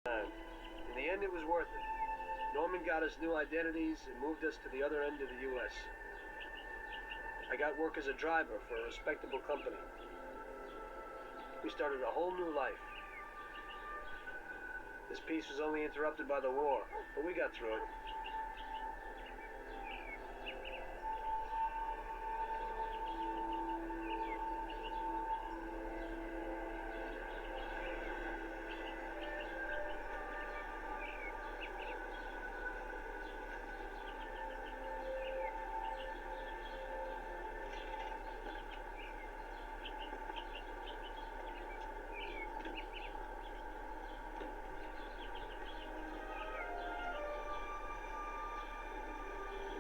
In the end, it was worth it. Norman got us new identities and moved us to the other end of the U.S. I got work as a driver for a respectable company. We started a whole new life. This peace was only interrupted by the war, but we got through it.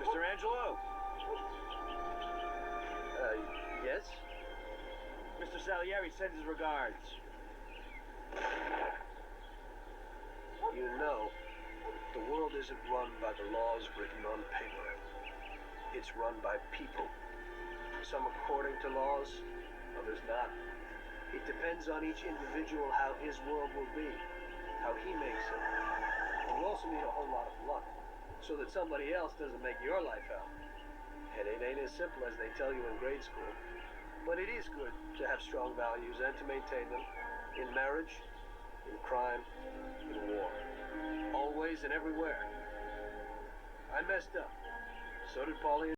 Mr. Angelo? Yes? Mr. Salieri sends his regards. You know, the world isn't run by the laws written on paper. It's run by people. Some according to laws, others not. It depends on each individual how his world will be, how he makes it. And you also need a whole lot of luck, so that somebody else doesn't make your life hell. And it ain't as simple as they tell you in grade school. But it is good to have strong values and to maintain them in marriage, in crime, in war. Always and everywhere. I messed up. So did Paulie.